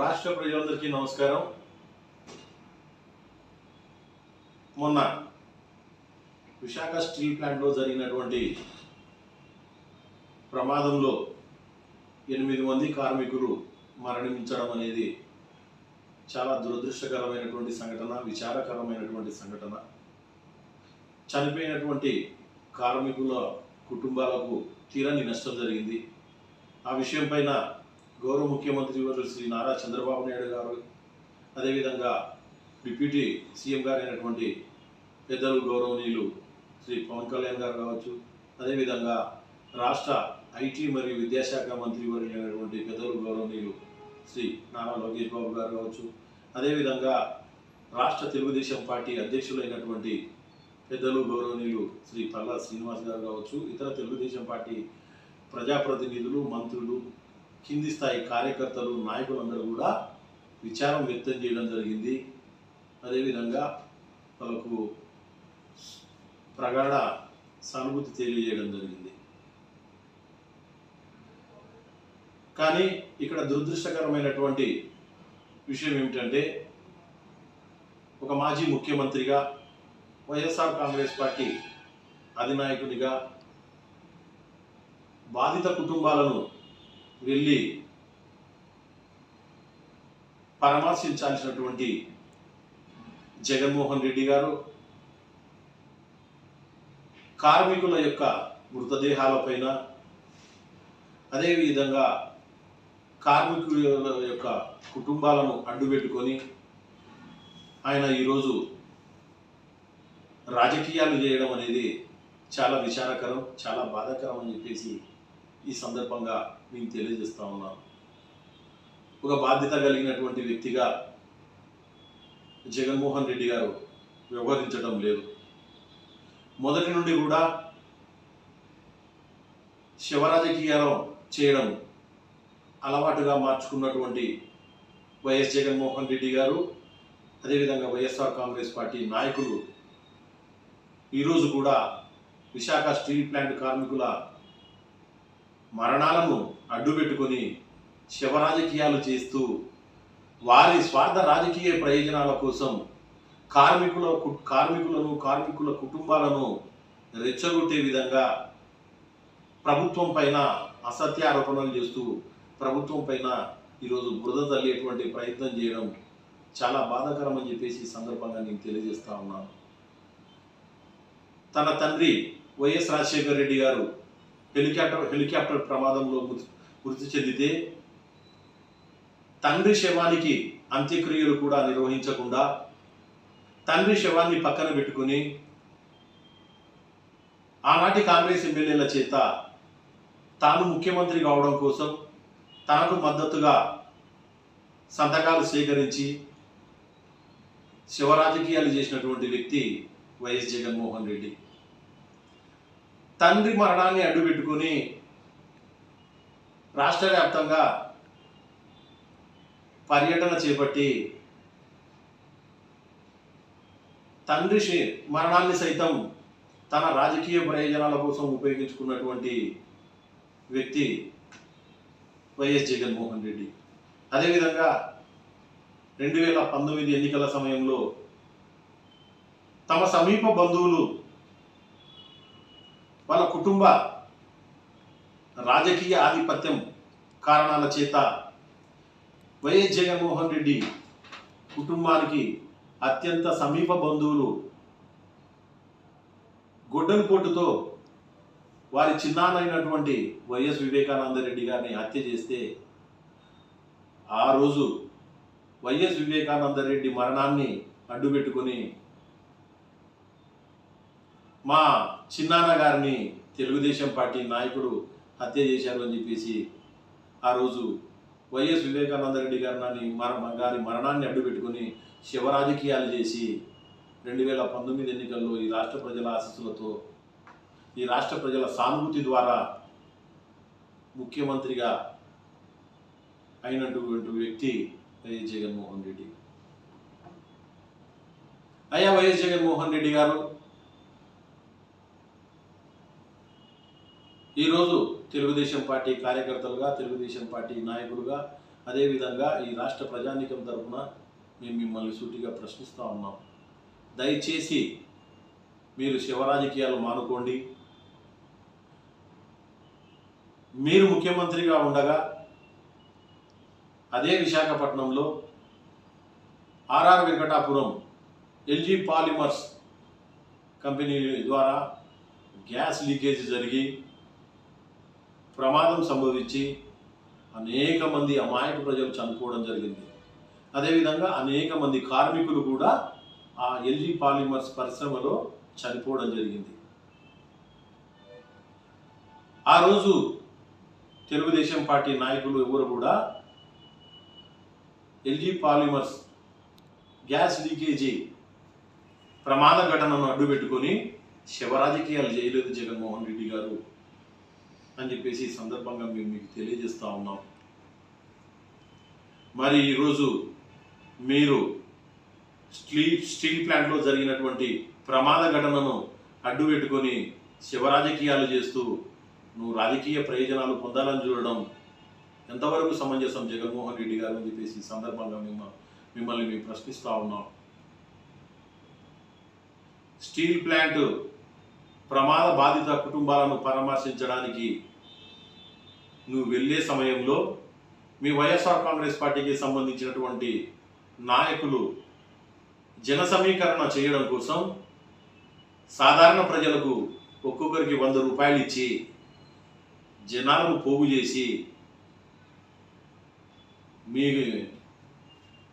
రాష్ట్ర ప్రజలందరికీ నమస్కారం. మొన్న విశాఖ స్టీల్ ప్లాంట్లో జరిగినటువంటి ప్రమాదంలో 8 మంది కార్మికులు మరణించడం అనేది చాలా దురదృష్టకరమైనటువంటి సంఘటన, విచారకరమైనటువంటి సంఘటన. చనిపోయినటువంటి కార్మికుల కుటుంబాలకు తీరని నష్టం జరిగింది. ఆ విషయం పైన గౌరవ ముఖ్యమంత్రి వర్యులు శ్రీ నారా చంద్రబాబు నాయుడు గారు, అదేవిధంగా డిప్యూటీ సీఎం గారు అయినటువంటి పెద్దలు గౌరవనీయులు శ్రీ పవన్ కళ్యాణ్ గారు కావచ్చు, అదేవిధంగా రాష్ట్ర ఐటీ మరియు విద్యాశాఖ మంత్రి వర్యులు అయినటువంటి పెద్దలు గౌరవనీయులు శ్రీ నారా లోకేష్ బాబు గారు కావచ్చు, అదేవిధంగా రాష్ట్ర తెలుగుదేశం పార్టీ అధ్యక్షులైనటువంటి పెద్దలు గౌరవనీయులు శ్రీ పల్లా శ్రీనివాస్ గారు కావచ్చు, ఇతర తెలుగుదేశం పార్టీ ప్రజాప్రతినిధులు, మంత్రులు, కింది స్థాయి కార్యకర్తలు, నాయకులందరూ కూడా విచారం వ్యక్తం చేయడం జరిగింది. అదేవిధంగా వాళ్ళకు ప్రగాఢ సానుభూతి తెలియజేయడం జరిగింది. కానీ ఇక్కడ దురదృష్టకరమైనటువంటి విషయం ఏమిటంటే, ఒక మాజీ ముఖ్యమంత్రిగా, వైఎస్ఆర్ కాంగ్రెస్ పార్టీ అధినాయకునిగా బాధిత కుటుంబాలను వెళ్ళి పరామర్శించాల్సినటువంటి జగన్మోహన్ రెడ్డి గారు కార్మికుల యొక్క మృతదేహాలపైన, అదేవిధంగా కార్మికుల యొక్క కుటుంబాలను అడ్డుపెట్టుకొని ఆయన ఈరోజు రాజకీయాలు చేయడం అనేది చాలా విచారకరం, చాలా బాధాకరం అని చెప్పేసి ఈ సందర్భంగా నేను తెలియజేస్తా ఉన్నాను. ఒక బాధ్యత కలిగినటువంటి వ్యక్తిగా జగన్మోహన్ రెడ్డి గారు వ్యవహరించడం లేదు. మొదటి నుండి కూడా శివరాజకీయాలు చేయడం అలవాటుగా మార్చుకున్నటువంటి వైఎస్ జగన్మోహన్ రెడ్డి గారు, అదేవిధంగా వైఎస్ఆర్ కాంగ్రెస్ పార్టీ నాయకులు ఈరోజు కూడా విశాఖ స్టీల్ ప్లాంట్ కార్మికుల మరణాలను అడ్డుపెట్టుకొని శివరాజకీయాలు చేస్తూ వారి స్వార్థ రాజకీయ ప్రయోజనాల కోసం కార్మికుల కుటుంబాలను రెచ్చగొట్టే విధంగా ప్రభుత్వం పైన అసత్య ఆరోపణలు చేస్తూ ప్రభుత్వం పైన ఈరోజు బురద తల్లేటువంటి ప్రయత్నం చేయడం చాలా బాధాకరం అని చెప్పేసి ఈ సందర్భంగా నేను తెలియజేస్తా ఉన్నాను. తన తండ్రి వైఎస్ రాజశేఖర రెడ్డి గారు హెలికాప్టర్ ప్రమాదంలో మృతి చెందితే తండ్రి శవానికి అంత్యక్రియలు కూడా నిర్వహించకుండా తండ్రి శవాన్ని పక్కన పెట్టుకుని ఆనాటి కాంగ్రెస్ ఎమ్మెల్యేల చేత తాను ముఖ్యమంత్రి కావడం కోసం తనకు మద్దతుగా సంతకాలు సేకరించి శివరాజకీయాలు చేసినటువంటి వ్యక్తి వైఎస్ జగన్మోహన్ రెడ్డి. తండ్రి మరణాన్ని అడ్డుపెట్టుకుని రాష్ట్ర వ్యాప్తంగా పర్యటన చేపట్టి తండ్రి మరణాన్ని సైతం తన రాజకీయ ప్రయోజనాల కోసం ఉపయోగించుకున్నటువంటి వ్యక్తి వైఎస్ జగన్మోహన్ రెడ్డి. అదేవిధంగా 2019 ఎన్నికల సమయంలో తమ సమీప బంధువులు వాళ్ళ కుటుంబ రాజకీయ ఆధిపత్యం కారణాల చేత వైఎస్ జగన్మోహన్ రెడ్డి కుటుంబానికి అత్యంత సమీప బంధువులు గొడ్డలిపోటుతో వారి చిన్నాన్నైనటువంటి వైఎస్ వివేకానంద రెడ్డి గారిని హత్య చేస్తే ఆ రోజు వైఎస్ వివేకానంద రెడ్డి మరణాన్ని అడ్డుపెట్టుకొని మా చిన్నాన్న గారిని తెలుగుదేశం పార్టీ నాయకుడు హత్య చేశారు అని చెప్పేసి ఆ రోజు వైఎస్ వివేకానంద రెడ్డి గారి మరణాన్ని అడ్డుపెట్టుకొని శివరాజకీయాలు చేసి 2019 ఎన్నికల్లో ఈ రాష్ట్ర ప్రజల ఆశీస్సులతో, ఈ రాష్ట్ర ప్రజల సానుభూతి ద్వారా ముఖ్యమంత్రిగా అయినటువంటి వ్యక్తి వైఎస్ జగన్మోహన్ రెడ్డి. అయ్యా వైఎస్ జగన్మోహన్ రెడ్డి గారు ఈరోజు తెలుగుదేశం పార్టీ కార్యకర్తలుగా, తెలుగుదేశం పార్టీ నాయకులుగా, అదేవిధంగా ఈ రాష్ట్ర ప్రజానీకం తరఫున మేము మిమ్మల్ని సూటిగా ప్రశ్నిస్తూ ఉన్నాం. దయచేసి మీరు శివ రాజకీయాలు మానుకోండి. మీరు ముఖ్యమంత్రిగా ఉండగా అదే విశాఖపట్నంలో RR Venkatapuram LG polymers company ద్వారా గ్యాస్ లీకేజ్ జరిగి ప్రమాదం సంభవించి అనేక మంది అమాయక ప్రజలు చనిపోవడం జరిగింది. అదేవిధంగా అనేక మంది కార్మికులు కూడా ఆ ఎల్జీ పాలిమర్స్ పరిశ్రమలో చనిపోవడం జరిగింది. ఆ రోజు తెలుగుదేశం పార్టీ నాయకులు ఎవరు కూడా ఎల్జీ పాలిమర్స్ గ్యాస్ లీకేజీ ప్రమాద ఘటనను అడ్డుపెట్టుకొని శివరాజకీయాలు చేయలేదు జగన్మోహన్ రెడ్డి గారు అని చెప్పేసి ఈ సందర్భంగా మేము మీకు తెలియజేస్తూ ఉన్నాం. మరి ఈరోజు మీరు స్టీల్ ప్లాంట్లో జరిగినటువంటి ప్రమాద ఘటనను అడ్డుపెట్టుకొని శివరాజకీయాలు చేస్తూ నువ్వు రాజకీయ ప్రయోజనాలు పొందాలని చూడడం ఎంతవరకు సమంజసం జగన్మోహన్ రెడ్డి గారు అని చెప్పేసి ఈ సందర్భంగా మిమ్మల్ని మేము ప్రశ్నిస్తూ ఉన్నాం. స్టీల్ ప్లాంట్ ప్రమాద బాధిత కుటుంబాలను పరామర్శించడానికి నువ్వు వెళ్ళే సమయంలో మీ వైఎస్ఆర్ కాంగ్రెస్ పార్టీకి సంబంధించినటువంటి నాయకులు జన సమీకరణ చేయడం కోసం సాధారణ ప్రజలకు ఒక్కొక్కరికి 100 రూపాయలు ఇచ్చి జనాలను పోగు చేసి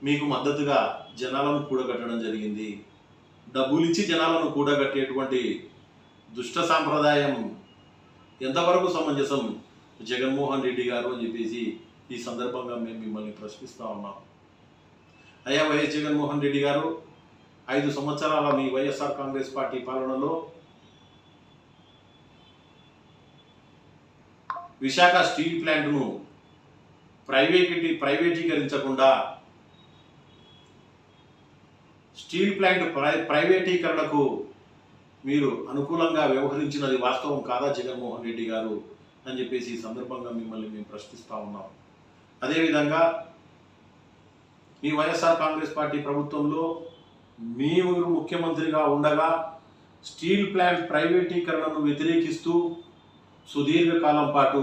మీకు మద్దతుగా జనాలను కూడగట్టడం జరిగింది. డబ్బులు ఇచ్చి జనాలను కూడగట్టేటువంటి దుష్ట సాంప్రదాయం ఎంతవరకు సమంజసం జగన్మోహన్ రెడ్డి గారు అని చెప్పేసి ఈ సందర్భంగా మేము మిమ్మల్ని ప్రశ్నిస్తూ ఉన్నాం. అయ్యా వైఎస్ జగన్మోహన్ రెడ్డి గారు 5 సంవత్సరాల మీ వైఎస్ఆర్ కాంగ్రెస్ పార్టీ పాలనలో విశాఖ స్టీల్ ప్లాంట్ను ప్రైవేటీకరించకుండా స్టీల్ ప్లాంట్ ప్రైవేటీకరణకు మీరు అనుకూలంగా వ్యవహరించినది వాస్తవం కాదా జగన్మోహన్ రెడ్డి గారు అని చెప్పేసి ఈ సందర్భంగా మిమ్మల్ని మేము ప్రశ్నిస్తూ ఉన్నాం. అదేవిధంగా మీ వైఎస్ఆర్ కాంగ్రెస్ పార్టీ ప్రభుత్వంలో మీరు ముఖ్యమంత్రిగా ఉండగా స్టీల్ ప్లాంట్ ప్రైవేటీకరణను వ్యతిరేకిస్తూ సుదీర్ఘకాలం పాటు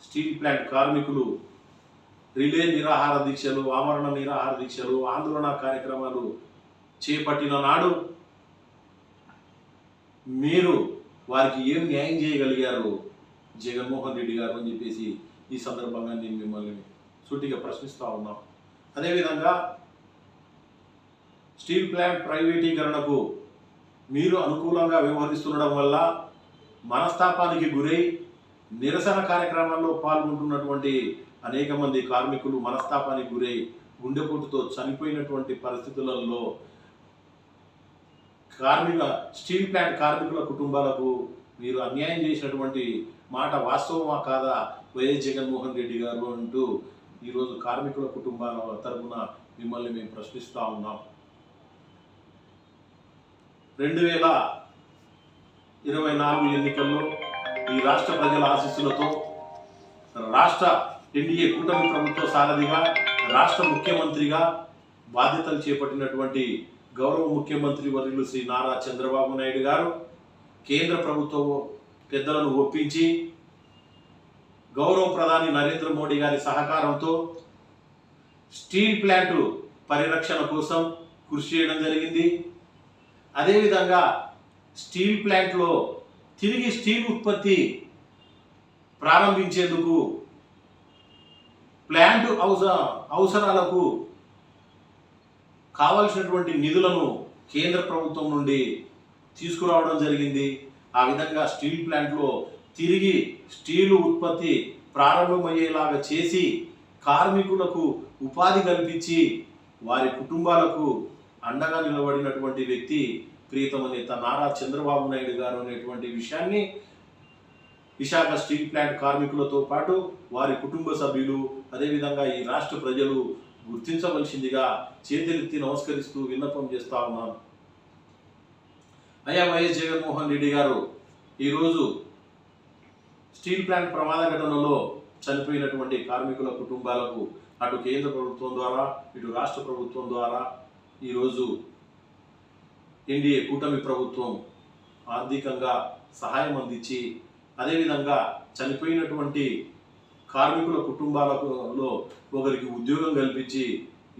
స్టీల్ ప్లాంట్ కార్మికులు రిలే నిరాహార దీక్షలు, ఆమరణ నిరాహార దీక్షలు, ఆందోళన కార్యక్రమాలు చేపట్టిన నాడు మీరు వారికి ఏం న్యాయం చేయగలిగారు జగన్మోహన్ రెడ్డి గారు అని చెప్పేసి ఈ సందర్భంగా నేను మిమ్మల్ని సూటిగా ప్రశ్నిస్తూ ఉన్నాం. అదేవిధంగా స్టీల్ ప్లాంట్ ప్రైవేటీకరణకు మీరు అనుకూలంగా వ్యవహరిస్తుండడం వల్ల మనస్తాపానికి గురై నిరసన కార్యక్రమాల్లో పాల్గొంటున్నటువంటి అనేక మంది కార్మికులు మనస్తాపానికి గురై గుండెపోటుతో చనిపోయినటువంటి పరిస్థితులలో స్టీల్ ప్లాంట్ కార్మికుల కుటుంబాలకు మీరు అన్యాయం చేసినటువంటి మాట వాస్తవమా కాదా వైఎస్ జగన్మోహన్ రెడ్డి గారు అంటూ ఈరోజు కార్మికుల కుటుంబాల తరఫున మిమ్మల్ని మేము ప్రశ్నిస్తూ ఉన్నాం. 2024 ఎన్నికల్లో ఈ రాష్ట్ర ప్రజల ఆశీస్సులతో రాష్ట్ర ఎన్డీఏ కూటమి ప్రభుత్వ సారథిగా రాష్ట్ర ముఖ్యమంత్రిగా బాధ్యతలు చేపట్టినటువంటి గౌరవ ముఖ్యమంత్రి వర్యులు శ్రీ నారా చంద్రబాబు నాయుడు గారు కేంద్ర ప్రభుత్వ పెద్దలను ఒప్పించి గౌరవ ప్రధాని నరేంద్ర మోడీ గారి సహకారంతో స్టీల్ ప్లాంట్ పరిరక్షణ కోసం కృషి చేయడం జరిగింది. అదేవిధంగా స్టీల్ ప్లాంట్లో తిరిగి స్టీల్ ఉత్పత్తి ప్రారంభించేందుకు ప్లాంట్ అవసరాలకు కావలసినటువంటి నిధులను కేంద్ర ప్రభుత్వం నుండి తీసుకురావడం జరిగింది. ఆ విధంగా స్టీల్ ప్లాంట్లో తిరిగి స్టీలు ఉత్పత్తి ప్రారంభమయ్యేలాగా చేసి కార్మికులకు ఉపాధి కల్పించి వారి కుటుంబాలకు అండగా నిలబడినటువంటి వ్యక్తి ప్రియతమ నేత నారా చంద్రబాబు నాయుడు గారు అనేటువంటి విషయాన్ని విశాఖ స్టీల్ ప్లాంట్ కార్మికులతో పాటు వారి కుటుంబ సభ్యులు అదేవిధంగా ఈ రాష్ట్ర ప్రజలు గుర్తించవలసిందిగా చేతులెత్తి నమస్కరిస్తూ విన్నపం చేస్తా ఉన్నాను. అయ్యా వైఎస్ జగన్మోహన్ రెడ్డి గారు ఈరోజు స్టీల్ ప్లాంట్ ప్రమాద ఘటనలో చనిపోయినటువంటి కార్మికుల కుటుంబాలకు అటు కేంద్ర ప్రభుత్వం ద్వారా ఇటు రాష్ట్ర ప్రభుత్వం ద్వారా ఈరోజు ఎన్డీఏ కూటమి ప్రభుత్వం ఆర్థికంగా సహాయం అందించి, అదేవిధంగా చనిపోయినటువంటి కార్మికుల కుటుంబాలలో ఒకరికి ఉద్యోగం కల్పించి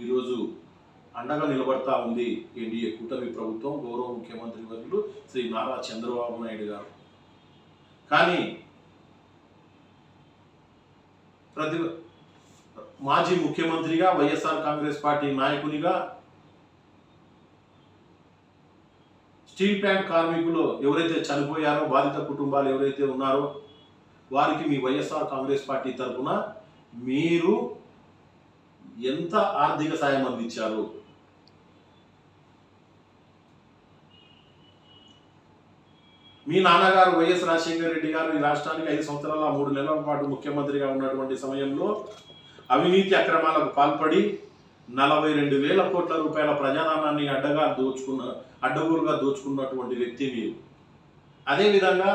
ఈరోజు అండగా నిలబడతా ఉంది ఎన్డీఏ కూటమి ప్రభుత్వం, గౌరవ ముఖ్యమంత్రి వర్యులు శ్రీ నారా చంద్రబాబు నాయుడు గారు. కానీ మాజీ ముఖ్యమంత్రిగా, వైఎస్ఆర్ కాంగ్రెస్ పార్టీ నాయకునిగా స్టీల్ ప్లాంట్ కార్మికులు ఎవరైతే చనిపోయారో, బాధిత కుటుంబాలు ఎవరైతే ఉన్నారో వారికి మీ వైఎస్ఆర్ కాంగ్రెస్ పార్టీ తరఫున మీరు ఎంత ఆర్థిక సాయం అందించారు? మీ నాన్నగారు వైఎస్ రాజశేఖర రెడ్డి గారు ఈ రాష్ట్రానికి 5 సంవత్సరాల 3 నెలల పాటు ముఖ్యమంత్రిగా ఉన్నటువంటి సమయంలో అవినీతి అక్రమాలకు పాల్పడి 42,000 కోట్ల రూపాయల ప్రజాధనాన్ని అడ్డగోలుగా దోచుకున్నటువంటి వ్యక్తి మీరు. అదేవిధంగా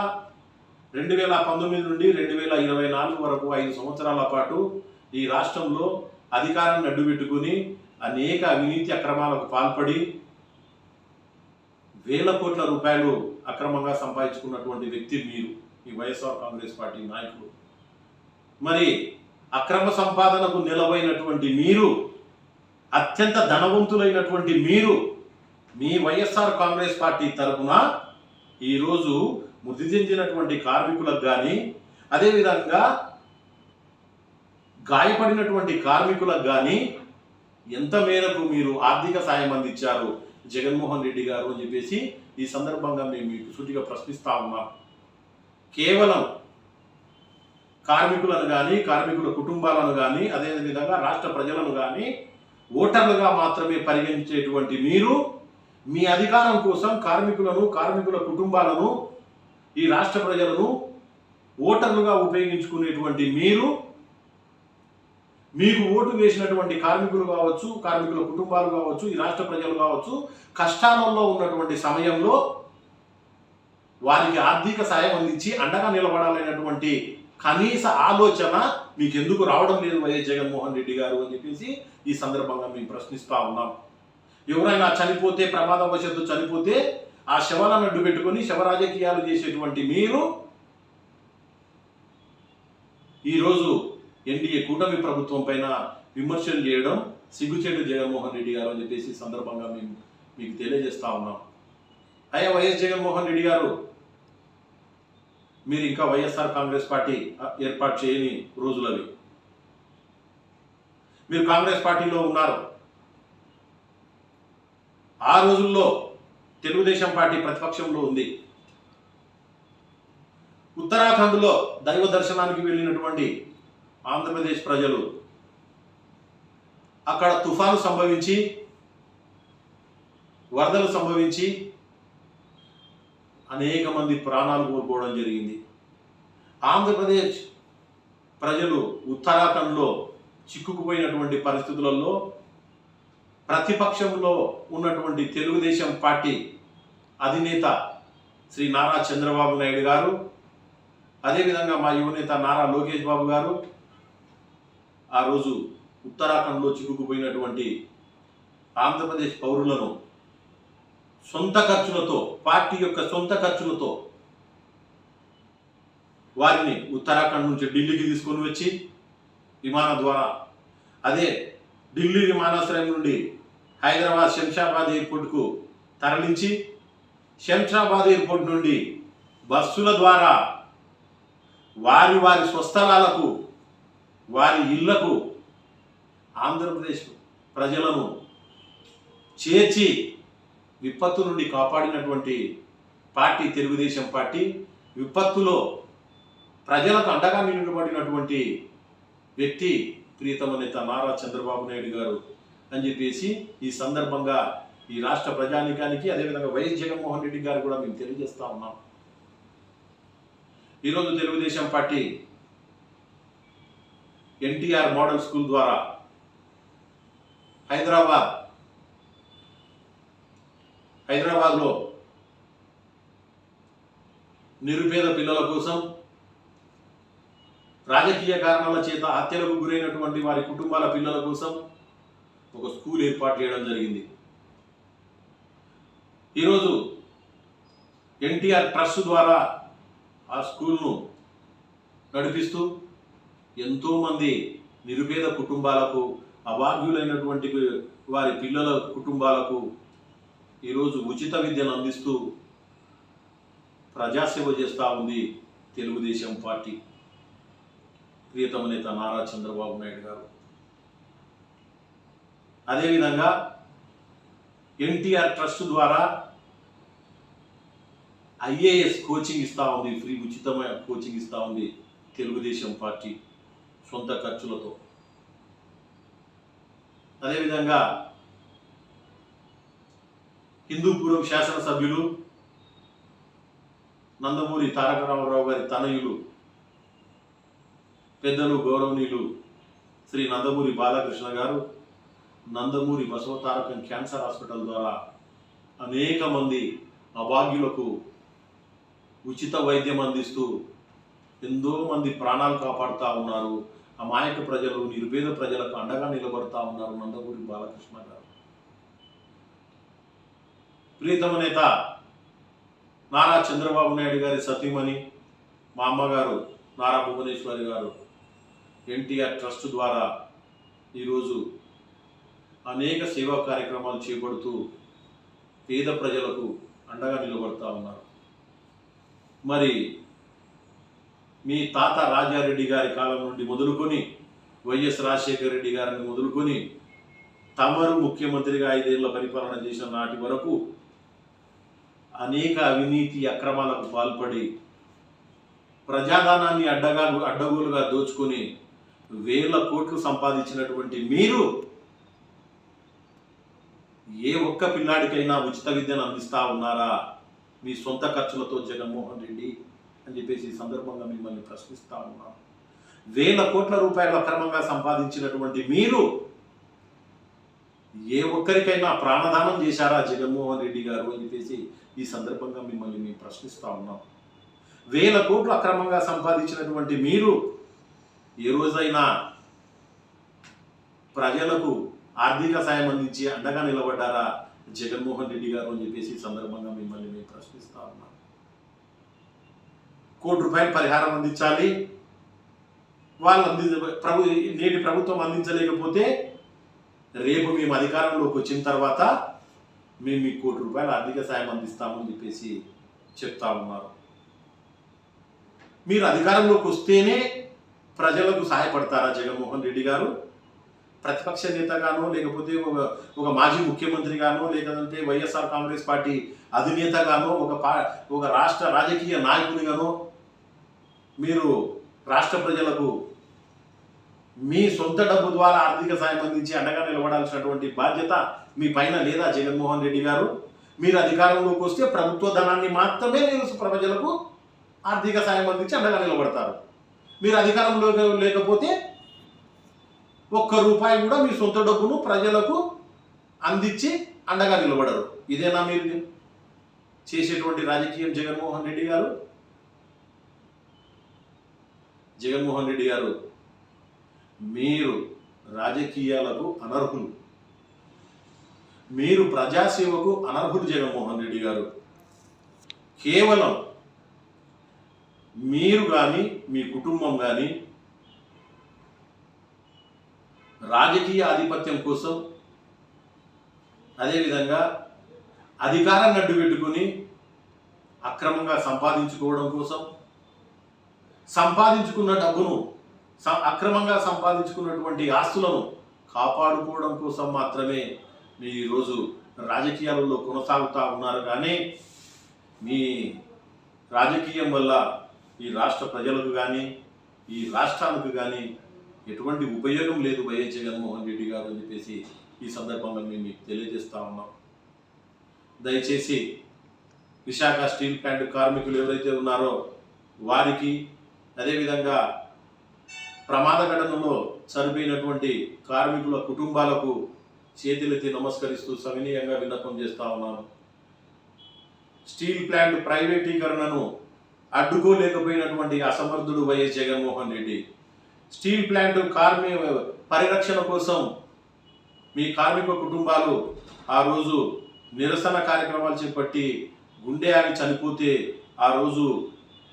2019 నుండి 2024 వరకు 5 సంవత్సరాల పాటు ఈ రాష్ట్రంలో అధికారాన్ని అడ్డుపెట్టుకుని అనేక అవినీతి అక్రమాలకు పాల్పడి వేల కోట్ల రూపాయలు అక్రమంగా సంపాదించుకున్నటువంటి వ్యక్తి మీరు, ఈ వైఎస్ఆర్ కాంగ్రెస్ పార్టీ నాయకులు. మరి అక్రమ సంపాదనకు నిలవైనటువంటి మీరు, అత్యంత ధనవంతులైనటువంటి మీరు, మీ వైఎస్ఆర్ కాంగ్రెస్ పార్టీ తరఫున ఈరోజు మృతి చెందినటువంటి కార్మికులకు కానీ, అదేవిధంగా గాయపడినటువంటి కార్మికులకు కానీ ఎంత మేరకు మీరు ఆర్థిక సాయం అందించారు జగన్మోహన్ రెడ్డి గారు అని చెప్పేసి ఈ సందర్భంగా మేము మీకు సూటిగా ప్రశ్నిస్తా ఉన్నాం. కేవలం కార్మికులను కానీ, కార్మికుల కుటుంబాలను కానీ, అదేవిధంగా రాష్ట్ర ప్రజలను కానీ ఓటర్లుగా మాత్రమే పరిగణించేటువంటి మీరు, మీ అధికారం కోసం కార్మికులను, కార్మికుల కుటుంబాలను, ఈ రాష్ట్ర ప్రజలను ఓటర్లుగా ఉపయోగించుకునేటువంటి మీరు, మీకు ఓటు వేసినటువంటి కార్మికులు కావచ్చు, కార్మికుల కుటుంబాలు కావచ్చు, ఈ రాష్ట్ర ప్రజలు కావచ్చు, కష్టాలలో ఉన్నటువంటి సమయంలో వారికి ఆర్థిక సాయం అందించి అండగా నిలబడాలనేటువంటి కనీస ఆలోచన మీకు ఎందుకు రావడం లేదు వైఎస్ జగన్మోహన్ రెడ్డి గారు అని చెప్పేసి ఈ సందర్భంగా మేము ప్రశ్నిస్తూ ఉన్నాం. ఎవరైనా చనిపోతే, ప్రమాదవశాత్తు చనిపోతే ఆ శవాలను అడ్డు పెట్టుకొని శవ రాజకీయాలు చేసేటువంటి మీరు ఈరోజు ఎన్డీఏ కూటమి ప్రభుత్వం పైన విమర్శలు చేయడం సిగ్గుచేటు జగన్మోహన్ రెడ్డి గారు అని చెప్పేసి సందర్భంగా మేము మీకు తెలియజేస్తా ఉన్నాం. అయ్యా వైఎస్ జగన్మోహన్ రెడ్డి గారు, మీరు ఇంకా వైఎస్ఆర్ కాంగ్రెస్ పార్టీ ఏర్పాటు చేయని రోజులవి. మీరు కాంగ్రెస్ పార్టీలో ఉన్నారు. ఆ రోజుల్లో తెలుగుదేశం పార్టీ ప్రతిపక్షంలో ఉంది. ఉత్తరాఖండ్లో దైవ దర్శనానికి వెళ్ళినటువంటి ఆంధ్రప్రదేశ్ ప్రజలు అక్కడ తుఫాను సంభవించి, వరదలు సంభవించి అనేక మంది ప్రాణాలు కోల్పోవడం జరిగింది. ఆంధ్రప్రదేశ్ ప్రజలు ఉత్తరాఖండ్లో చిక్కుకుపోయినటువంటి పరిస్థితులలో ప్రతిపక్షంలో ఉన్నటువంటి తెలుగుదేశం పార్టీ అధినేత శ్రీ నారా చంద్రబాబు నాయుడు గారు, అదేవిధంగా మా యువనేత నారా లోకేష్ బాబు గారు ఆ రోజు ఉత్తరాఖండ్లో చిక్కుకుపోయినటువంటి ఆంధ్రప్రదేశ్ పౌరులను సొంత ఖర్చులతో, పార్టీ యొక్క సొంత ఖర్చులతో వారిని ఉత్తరాఖండ్ నుంచి ఢిల్లీకి తీసుకొని వచ్చి విమానం ద్వారా, అదే ఢిల్లీ విమానాశ్రయం నుండి హైదరాబాద్ శంషాబాద్ ఎయిర్పోర్ట్కు తరలించి, శంషాబాద్ ఎయిర్పోర్ట్ నుండి బస్సుల ద్వారా వారి వారి స్వస్థలాలకు, వారి ఇళ్లకు ఆంధ్రప్రదేశ్ ప్రజలను చేర్చి విపత్తు నుండి కాపాడినటువంటి పార్టీ తెలుగుదేశం పార్టీ. విపత్తులో ప్రజలకు అండగా నిలబడినటువంటి వ్యక్తి ప్రియతమ నేత నారా చంద్రబాబు నాయుడు గారు అని చెప్పేసి ఈ సందర్భంగా ఈ రాష్ట్ర ప్రజానీకానికి, అదేవిధంగా వైఎస్ జగన్మోహన్ రెడ్డి గారు కూడా మేము తెలియజేస్తా ఉన్నాం. ఈరోజు Telugu Desam party NTR model school ద్వారా హైదరాబాద్లో నిరుపేద పిల్లల కోసం రాజకీయ కారణాల చేత హత్యలకు గురైనటువంటి వారి కుటుంబాల పిల్లల కోసం ఒక స్కూల్ ఏర్పాటు చేయడం జరిగింది. ఈరోజు ఎన్టీఆర్ ట్రస్ట్ ద్వారా ఆ స్కూల్ను నడిపిస్తూ ఎంతోమంది నిరుపేద కుటుంబాలకు, అభాగ్యులైనటువంటి వారి పిల్లల కుటుంబాలకు ఈరోజు ఉచిత విద్యను అందిస్తూ ప్రజాసేవ చేస్తూ ఉంది తెలుగుదేశం పార్టీ ప్రియతమ నేత నారా చంద్రబాబు నాయుడు గారు. అదేవిధంగా ఎన్టీఆర్ ట్రస్ట్ ద్వారా ఐఏఎస్ కోచింగ్ ఇస్తూ ఉంది, ఫ్రీ ఉచితమైన కోచింగ్ ఇస్తూ ఉంది తెలుగుదేశం పార్టీ సొంత ఖర్చులతో. అదేవిధంగా హిందూపురం శాసనసభ్యులు నందమూరి తారక రామారావు గారి తనయులు పెద్దలు గౌరవనీయులు శ్రీ నందమూరి బాలకృష్ణ గారు నందమూరి బసవతారకం క్యాన్సర్ హాస్పిటల్ ద్వారా అనేక మంది అభాగ్యులకు ఉచిత వైద్యం అందిస్తూ ఎంతో మంది ప్రాణాలు కాపాడుతూ ఉన్నారు. అమాయక ప్రజలు, నిరుపేద ప్రజలకు అండగా నిలబడతా ఉన్నారు నందమూరి బాలకృష్ణ గారు. ప్రియతమ నేత నారా చంద్రబాబు నాయుడు గారి సతీమణి మా అమ్మగారు నారా భువనేశ్వరి గారు ఎన్టీఆర్ ట్రస్ట్ ద్వారా ఈరోజు అనేక సేవా కార్యక్రమాలు చేపడుతూ పేద ప్రజలకు అండగా నిలబడతా ఉన్నారు. మరి మీ తాత రాజారెడ్డి గారి కాలం నుండి మొదలుకొని వైఎస్ రాజశేఖర రెడ్డి గారిని మొదలుకొని తమరు ముఖ్యమంత్రిగా 5 ఏళ్ల పరిపాలన చేసిన నాటి వరకు అనేక అవినీతి అక్రమాలకు పాల్పడి ప్రజాధనాన్ని అడ్డగోలుగా దోచుకొని వేల కోట్లు సంపాదించినటువంటి మీరు ఏ ఒక్క పిల్లాడికైనా ఉచిత విద్యను అందిస్తా ఉన్నారా మీ సొంత ఖర్చులతో జగన్మోహన్ రెడ్డి అని చెప్పేసి ఈ సందర్భంగా మిమ్మల్ని ప్రశ్నిస్తా ఉన్నాను. వేల కోట్ల రూపాయలు అక్రమంగా సంపాదించినటువంటి మీరు ఏ ఒక్కరికైనా ప్రాణదానం చేశారా జగన్మోహన్ రెడ్డి గారు అని చెప్పేసి ఈ సందర్భంగా మిమ్మల్ని మేము ప్రశ్నిస్తా ఉన్నాం. వేల కోట్లు అక్రమంగా సంపాదించినటువంటి మీరు ఏ రోజైనా ప్రజలకు ఆర్థిక సాయం అందించి అండగా నిలబడ్డారా జగన్మోహన్ రెడ్డి గారు అని చెప్పేసి ఈ సందర్భంగా మిమ్మల్ని మేము ప్రశ్నిస్తా ఉన్నాం. ₹1 కోటి పరిహారం అందించాలి, వాళ్ళు నేటి ప్రభుత్వం అందించలేకపోతే రేపు మేము అధికారంలోకి వచ్చిన తర్వాత మేము మీకు ₹1 కోటి ఆర్థిక సాయం అందిస్తామని చెప్పేసి చెప్తా ఉన్నారు. మీరు అధికారంలోకి వస్తేనే ప్రజలకు సహాయపడతారా జగన్మోహన్ రెడ్డి గారు? ప్రతిపక్ష నేతగానో, లేకపోతే ఒక మాజీ ముఖ్యమంత్రిగానో, లేకపోతే వైఎస్ఆర్ కాంగ్రెస్ పార్టీ అధినేతగానో, ఒక రాష్ట్ర రాజకీయ నాయకునిగానో మీరు రాష్ట్ర ప్రజలకు మీ సొంత డబ్బు ద్వారా ఆర్థిక సాయం అందించి అండగా నిలబడాల్సినటువంటి బాధ్యత మీ పైన లేదా జగన్మోహన్ రెడ్డి గారు? మీరు అధికారంలోకి వస్తే ప్రభుత్వ ధనాన్ని మాత్రమే మీరు ప్రజలకు ఆర్థిక సాయం అందించి అండగా నిలబడతారు. మీరు అధికారంలో లేకపోతే ₹1 కూడా మీ సొంత డబ్బును ప్రజలకు అందించి అండగా నిలబడరు. ఇదేనా మీరు చేసేటువంటి రాజకీయం జగన్మోహన్ రెడ్డి గారు? జగన్మోహన్ రెడ్డి గారు, మీరు రాజకీయాలకు అనర్హులు, మీరు ప్రజాసేవకు అనర్హులు. జగన్మోహన్ రెడ్డి గారు కేవలం మీరు కానీ మీ కుటుంబం కానీ రాజకీయ ఆధిపత్యం కోసం, అదేవిధంగా అధికారాన్ని అడ్డు పెట్టుకుని అక్రమంగా సంపాదించుకోవడం కోసం, సంపాదించుకున్న డబ్బును, అక్రమంగా సంపాదించుకున్నటువంటి ఆస్తులను కాపాడుకోవడం కోసం మాత్రమే మీరు ఈరోజు రాజకీయాలలో కొనసాగుతూ ఉన్నారు. కానీ మీ రాజకీయం వల్ల ఈ రాష్ట్ర ప్రజలకు కానీ ఈ రాష్ట్రానికి కానీ ఎటువంటి ఉపయోగం లేదు వైఎస్ జగన్మోహన్ రెడ్డి గారు అని చెప్పేసి ఈ సందర్భంగా మేము మీకు తెలియజేస్తూ ఉన్నాం. దయచేసి విశాఖ స్టీల్ ప్లాంట్ కార్మికులు ఎవరైతే ఉన్నారో వారికి, అదేవిధంగా ప్రమాద ఘటనలో చనిపోయినటువంటి కార్మికుల కుటుంబాలకు చేతులెత్తి నమస్కరిస్తూ సవినీయంగా విన్నపం చేస్తూ ఉన్నాను. స్టీల్ ప్లాంట్ ప్రైవేటీకరణను అడ్డుకోలేకపోయినటువంటి అసమర్థుడు వైఎస్ జగన్మోహన్ రెడ్డి. స్టీల్ ప్లాంట్ పరిరక్షణ కోసం మీ కార్మిక కుటుంబాలు ఆ రోజు నిరసన కార్యక్రమాలు చేపట్టి గుండె ఆగి చనిపోతే ఆ రోజు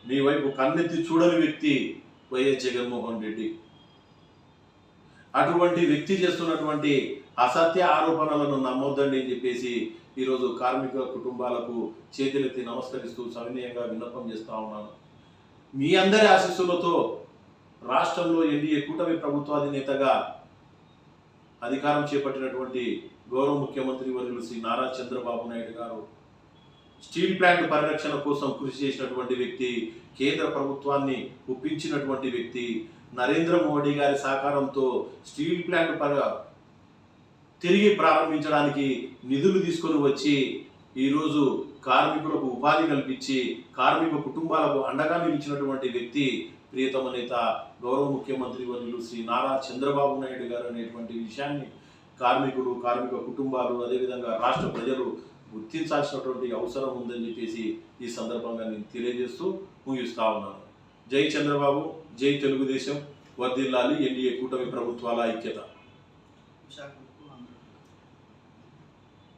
మీ వైపు కన్నెత్తి చూడని వ్యక్తి వైఎస్ జగన్మోహన్ రెడ్డి. అటువంటి వ్యక్తి చేస్తున్నటువంటి అసత్య ఆరోపణలను నమ్మొద్దండి అని చెప్పేసి ఈరోజు కార్మిక కుటుంబాలకు చేతులెత్తి నమస్కరిస్తూ సవినయంగా విన్నపం చేస్తూ ఉన్నాను. మీ అందరి ఆశీస్సులతో రాష్ట్రంలో ఎన్డీఏ కూటమి ప్రభుత్వాధినేతగా అధికారం చేపట్టినటువంటి గౌరవ ముఖ్యమంత్రి వర్యులు శ్రీ నారా చంద్రబాబు నాయుడు గారు స్టీల్ ప్లాంట్ పరిరక్షణ కోసం కృషి చేసినటువంటి వ్యక్తి, కేంద్ర ప్రభుత్వాన్ని ఒప్పించినటువంటి వ్యక్తి, నరేంద్ర మోడీ గారి సహకారంతో స్టీల్ ప్లాంట్ తిరిగి ప్రారంభించడానికి నిధులు తీసుకొని వచ్చి ఈరోజు కార్మికులకు ఉపాధి కల్పించి కార్మిక కుటుంబాలకు అండగా నిలిచినటువంటి వ్యక్తి ప్రియతమ నేత గౌరవ ముఖ్యమంత్రి వర్యులు శ్రీ నారా చంద్రబాబు నాయుడు గారు అనేటువంటి విషయాన్ని కార్మికులు, కార్మిక కుటుంబాలు, అదేవిధంగా రాష్ట్ర ప్రజలు గుర్తించాల్సినటువంటి అవసరం ఉందని చెప్పేసి ఈ సందర్భంగా నేను తెలియజేస్తూ ముగిస్తా ఉన్నాను. జై చంద్రబాబు, జై తెలుగుదేశం, వర్ధిల్లాలి ఎన్డీఏ కూటమి ప్రభుత్వాల ఐక్యత.